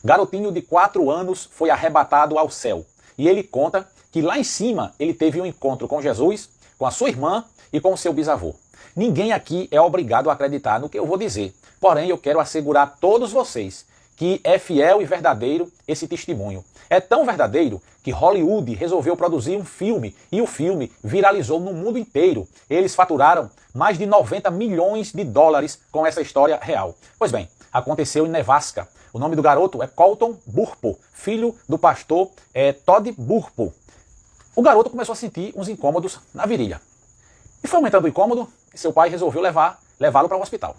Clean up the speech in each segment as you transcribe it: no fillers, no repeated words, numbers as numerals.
Garotinho de 4 anos foi arrebatado ao céu. E ele conta que lá em cima ele teve um encontro com Jesus, com a sua irmã e com o seu bisavô. Ninguém aqui é obrigado a acreditar no que eu vou dizer. Porém, eu quero assegurar a todos vocês que é fiel e verdadeiro esse testemunho. É tão verdadeiro que Hollywood resolveu produzir um filme e o filme viralizou no mundo inteiro. Eles faturaram mais de 90 milhões de dólares com essa história real. Pois bem, aconteceu em Nebraska. O nome do garoto é Colton Burpo, filho do pastor Todd Burpo. O garoto começou a sentir uns incômodos na virilha. E foi aumentando o incômodo e seu pai resolveu levá-lo para o hospital.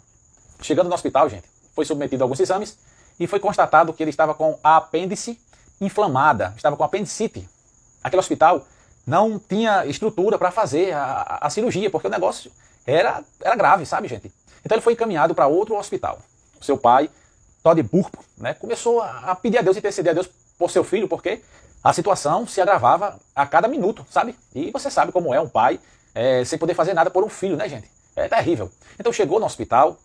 Chegando no hospital, gente, foi submetido a alguns exames e foi constatado que ele estava com a apêndice inflamada, estava com apendicite. Aquele hospital não tinha estrutura para fazer a cirurgia, porque o negócio era grave, sabe, gente? Então ele foi encaminhado para outro hospital. O seu pai, Todd Burpo, né, começou a pedir a Deus, interceder a Deus por seu filho, porque a situação se agravava a cada minuto, sabe? E você sabe como é um pai sem poder fazer nada por um filho, né, gente? É terrível. Então chegou no hospital,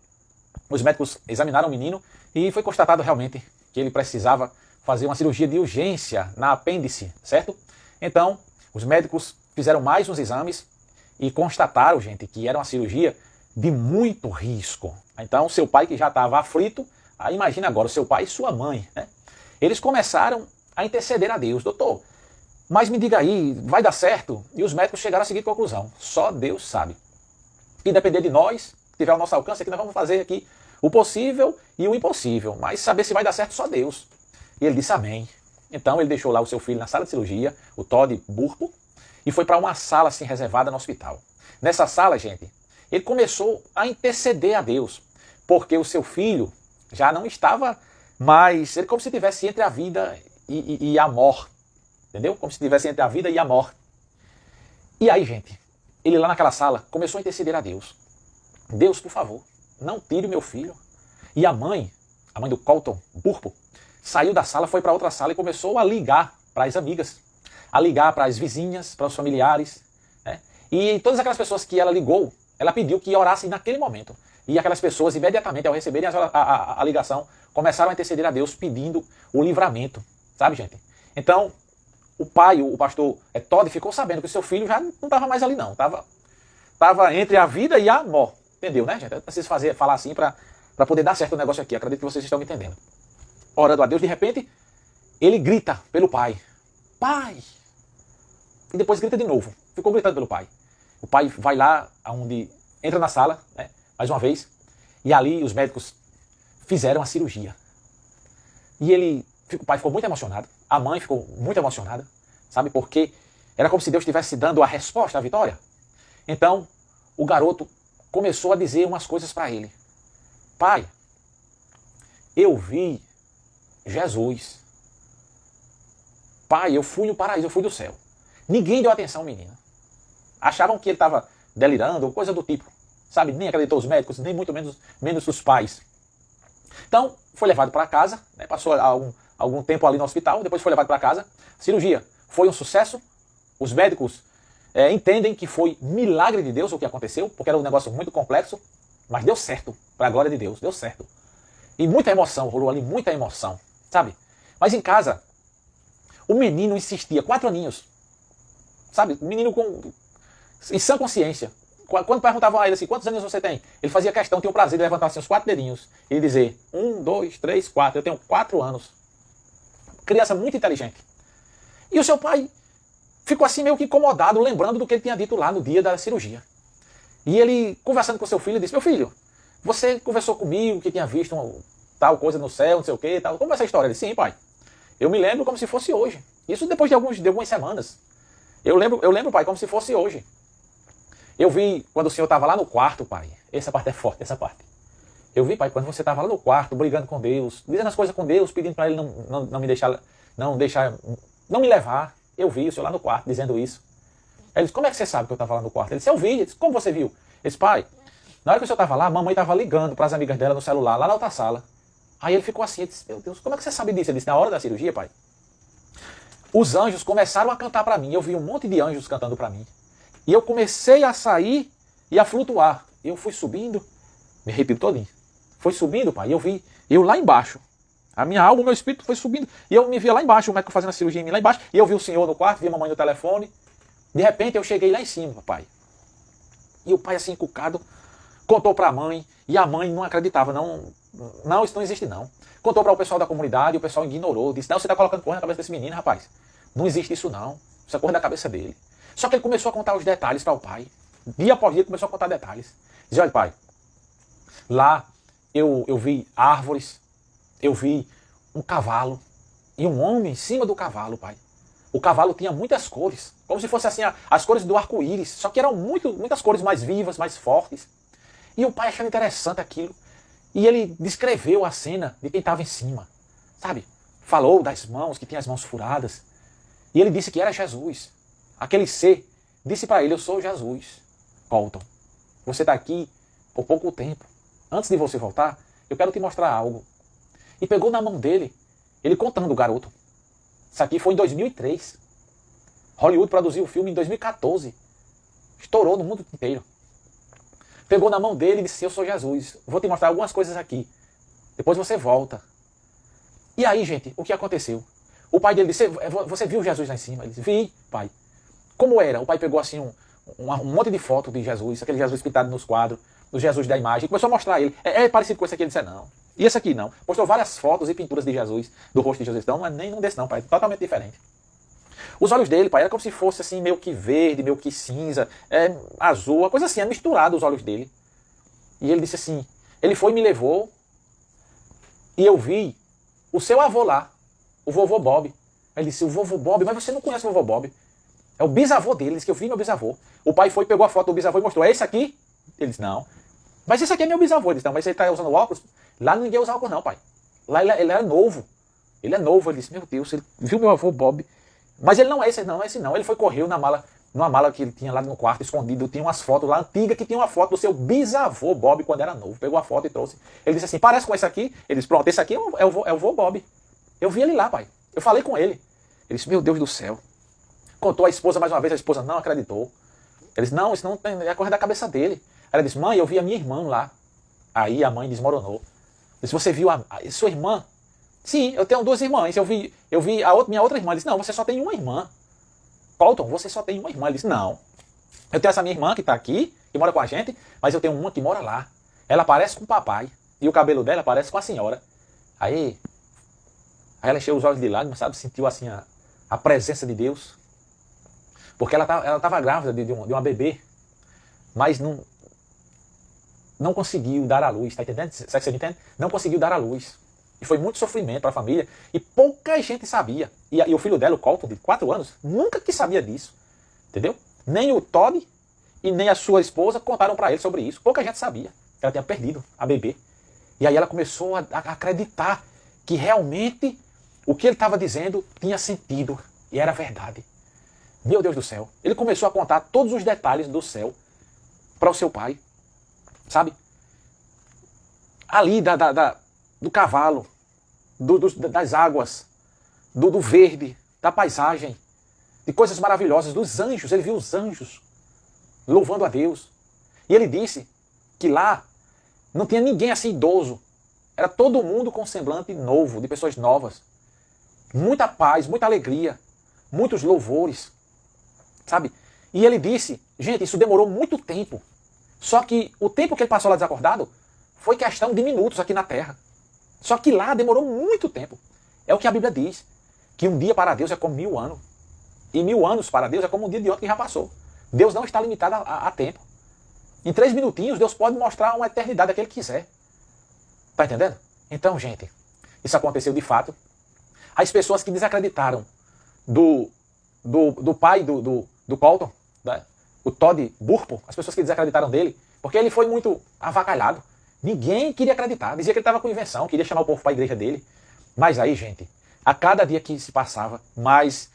os médicos examinaram o menino e foi constatado realmente que ele precisava fazer uma cirurgia de urgência na apêndice, certo? Então, os médicos fizeram mais uns exames e constataram, gente, que era uma cirurgia de muito risco. Então, seu pai, que já estava aflito, imagina agora, o seu pai e sua mãe, né? Eles começaram a interceder a Deus. Doutor, mas me diga aí, vai dar certo? E os médicos chegaram à seguinte conclusão: só Deus sabe. E depender de nós, que tiver ao nosso alcance, aqui nós vamos fazer aqui o possível e o impossível, mas saber se vai dar certo só Deus. E ele disse amém. Então ele deixou lá o seu filho na sala de cirurgia, o Todd Burpo, e foi para uma sala assim reservada no hospital. Nessa sala, gente, ele começou a interceder a Deus, porque o seu filho já não estava mais, ele como se estivesse entre a vida e a morte, entendeu? Como se estivesse entre a vida e a morte. E aí, gente, ele lá naquela sala começou a interceder a Deus. Deus, por favor, não tire o meu filho. E a mãe do Colton Burpo, saiu da sala, foi para outra sala e começou a ligar para as amigas, a ligar para as vizinhas, para os familiares, né? E todas aquelas pessoas que ela ligou, ela pediu que orassem naquele momento. E aquelas pessoas, imediatamente, ao receberem a ligação, começaram a interceder a Deus pedindo o livramento, sabe, gente? Então, o pai, o pastor Todd, ficou sabendo que o seu filho já não estava mais ali, não. Estava entre a vida e a morte. Entendeu, né, gente? Eu preciso falar assim para poder dar certo o negócio aqui. Acredito que vocês estão me entendendo. Orando a Deus, de repente, ele grita pelo pai. Pai! E depois grita de novo. Ficou gritando pelo pai. O pai vai lá, entra na sala, né, mais uma vez, e ali os médicos fizeram a cirurgia. E o pai ficou muito emocionado. A mãe ficou muito emocionada, sabe? Porque era como se Deus estivesse dando a resposta à vitória. Então, o garoto começou a dizer umas coisas para ele. Pai, eu vi Jesus. Pai, eu fui no paraíso, eu fui do céu. Ninguém deu atenção ao menino. Achavam que ele estava delirando ou coisa do tipo. Sabe, nem acreditou os médicos, nem muito menos os pais. Então, foi levado para casa, né, passou algum tempo ali no hospital, depois foi levado para casa. Cirurgia foi um sucesso. Os médicos entendem que foi milagre de Deus o que aconteceu, porque era um negócio muito complexo, mas deu certo, para a glória de Deus, deu certo. E muita emoção, rolou ali muita emoção, sabe? Mas em casa, o menino insistia, 4 aninhos, sabe? O menino em sã consciência. Quando perguntavam a ele assim, quantos anos você tem? Ele fazia questão, tinha o prazer de levantar assim os 4 dedinhos e dizer, 1, 2, 3, 4, eu tenho 4 anos. Criança muito inteligente. E o seu pai ficou assim meio que incomodado, lembrando do que ele tinha dito lá no dia da cirurgia. E ele, conversando com seu filho, disse, meu filho, você conversou comigo que tinha visto tal coisa no céu, não sei o que, tal. Como é essa história? Ele disse, sim, pai. Eu me lembro como se fosse hoje. Isso depois de algumas semanas. Eu lembro, pai, como se fosse hoje. Eu vi quando o senhor estava lá no quarto, pai. Essa parte é forte, essa parte. Eu vi, pai, quando você estava lá no quarto, brigando com Deus, dizendo as coisas com Deus, pedindo para ele não me levar. Eu vi o senhor lá no quarto dizendo isso. Ele disse, como é que você sabe que eu estava lá no quarto? Ele disse, eu vi. Ele disse, como você viu? Ele disse, pai, na hora que o senhor estava lá, a mamãe estava ligando para as amigas dela no celular, lá na outra sala. Aí ele ficou assim, ele disse, meu Deus, como é que você sabe disso? Ele disse, na hora da cirurgia, pai, os anjos começaram a cantar para mim. Eu vi um monte de anjos cantando para mim. E eu comecei a sair e a flutuar. Eu fui subindo, me arrepio todinho. Foi subindo, pai, e eu vi eu lá embaixo, A minha alma, o meu espírito foi subindo. E eu me via lá embaixo, o médico fazendo a cirurgia em mim lá embaixo. E eu vi o senhor no quarto, vi a mamãe no telefone. De repente eu cheguei lá em cima, papai. E o pai assim, encucado, contou para a mãe. E a mãe não acreditava, não, isso não existe não. Contou para o pessoal da comunidade, o pessoal ignorou. Disse, não, você está colocando coisa na cabeça desse menino, rapaz. Não existe isso não. Isso é coisa da cabeça dele. Só que ele começou a contar os detalhes para o pai. Dia após dia ele começou a contar detalhes. Dizia, olha pai, lá eu vi árvores, eu vi um cavalo e um homem em cima do cavalo, pai. O cavalo tinha muitas cores, como se fossem assim as cores do arco-íris, só que eram muitas cores mais vivas, mais fortes. E o pai achando interessante aquilo. E ele descreveu a cena de quem estava em cima, sabe? Falou das mãos, que tinha as mãos furadas. E ele disse que era Jesus. Aquele ser disse para ele, eu sou Jesus, Colton. Você está aqui por pouco tempo. Antes de você voltar, eu quero te mostrar algo. E pegou na mão dele, ele contando o garoto. Isso aqui foi em 2003. Hollywood produziu o filme em 2014. Estourou no mundo inteiro. Pegou na mão dele e disse, eu sou Jesus. Vou te mostrar algumas coisas aqui. Depois você volta. E aí, gente, o que aconteceu? O pai dele disse, você viu Jesus lá em cima? Ele disse, vi, pai. Como era? O pai pegou assim um monte de foto de Jesus, aquele Jesus pintado nos quadros, do Jesus da imagem, e começou a mostrar ele. É parecido com esse aqui? Ele disse, não. E esse aqui não. Mostrou várias fotos e pinturas de Jesus, do rosto de Jesus. Não, mas nem um desse não, pai. Totalmente diferente. Os olhos dele, pai, era como se fosse assim, meio que verde, meio que cinza, azul, uma coisa assim, misturado os olhos dele. E ele disse assim, ele foi e me levou, e eu vi o seu avô lá, o vovô Bob. Ele disse, o vovô Bob, mas você não conhece o vovô Bob. É o bisavô dele, ele disse que eu vi meu bisavô. O pai foi, pegou a foto do bisavô e mostrou, é esse aqui? Ele disse, não. Mas esse aqui é meu bisavô. Ele disse, não, mas você está usando óculos? Lá ninguém usa óculos não, pai. Lá ele é novo. Ele é novo. Ele disse, meu Deus, ele viu meu avô Bob. Mas ele não é esse não. Ele foi, correu numa mala que ele tinha lá no quarto, escondido. Tinha umas fotos lá antigas que tinha uma foto do seu bisavô Bob quando era novo. Pegou a foto e trouxe. Ele disse assim, parece com esse aqui? Ele disse, pronto, esse aqui é o vô Bob. Eu vi ele lá, pai. Eu falei com ele. Ele disse, meu Deus do céu. Contou a esposa mais uma vez, a esposa não acreditou. Ele disse, não, isso não é coisa da cabeça dele. Ela disse, mãe, eu vi a minha irmã lá. Aí a mãe desmoronou. Disse, você viu a sua irmã? Sim, eu tenho duas irmãs. Eu vi minha outra irmã. Ele disse, não, você só tem uma irmã. Colton, você só tem uma irmã. Ele disse, não. Eu tenho essa minha irmã que está aqui, que mora com a gente, mas eu tenho uma que mora lá. Ela parece com o papai. E o cabelo dela parece com a senhora. Aí ela encheu os olhos de lágrimas, sabe? Sentiu assim a presença de Deus. Porque ela estava grávida de uma bebê, mas não conseguiu dar à luz, tá entendendo? Sabe o que você entende? Não conseguiu dar à luz. E foi muito sofrimento para a família, e pouca gente sabia. E o filho dela, o Colton, de 4 anos, nunca que sabia disso, entendeu? Nem o Todd e nem a sua esposa contaram para ele sobre isso. Pouca gente sabia que ela tinha perdido a bebê. E aí ela começou a acreditar que realmente o que ele estava dizendo tinha sentido e era verdade. Meu Deus do céu. Ele começou a contar todos os detalhes do céu para o seu pai. Sabe? Ali do cavalo, das águas, do verde, da paisagem, de coisas maravilhosas, dos anjos. Ele viu os anjos louvando a Deus. E ele disse que lá não tinha ninguém assim idoso. Era todo mundo com semblante novo, de pessoas novas. Muita paz, muita alegria, muitos louvores. Sabe? E ele disse, gente, isso demorou muito tempo. Só que o tempo que ele passou lá desacordado foi questão de minutos aqui na Terra. Só que lá demorou muito tempo. É o que a Bíblia diz, que um dia para Deus é como 1000 anos. E 1000 anos para Deus é como um dia de ontem que já passou. Deus não está limitado a tempo. Em 3 minutinhos, Deus pode mostrar uma eternidade a quem Ele quiser. Tá entendendo? Então, gente, isso aconteceu de fato. As pessoas que desacreditaram do pai do Colton, né? O Todd Burpo, as pessoas que desacreditaram dele, porque ele foi muito avacalhado. Ninguém queria acreditar. Dizia que ele estava com invenção, queria chamar o povo para a igreja dele. Mas aí, gente, a cada dia que se passava, mais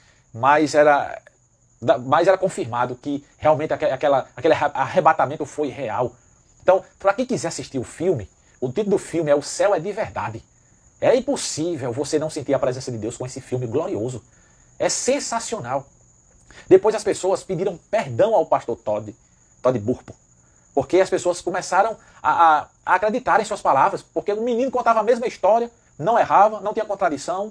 era confirmado que realmente aquele arrebatamento foi real. Então, para quem quiser assistir o filme, o título do filme é O Céu é de Verdade. É impossível você não sentir a presença de Deus com esse filme glorioso. É sensacional. Depois as pessoas pediram perdão ao pastor Todd Burpo, porque as pessoas começaram a acreditar em suas palavras, porque o menino contava a mesma história, não errava, não tinha contradição.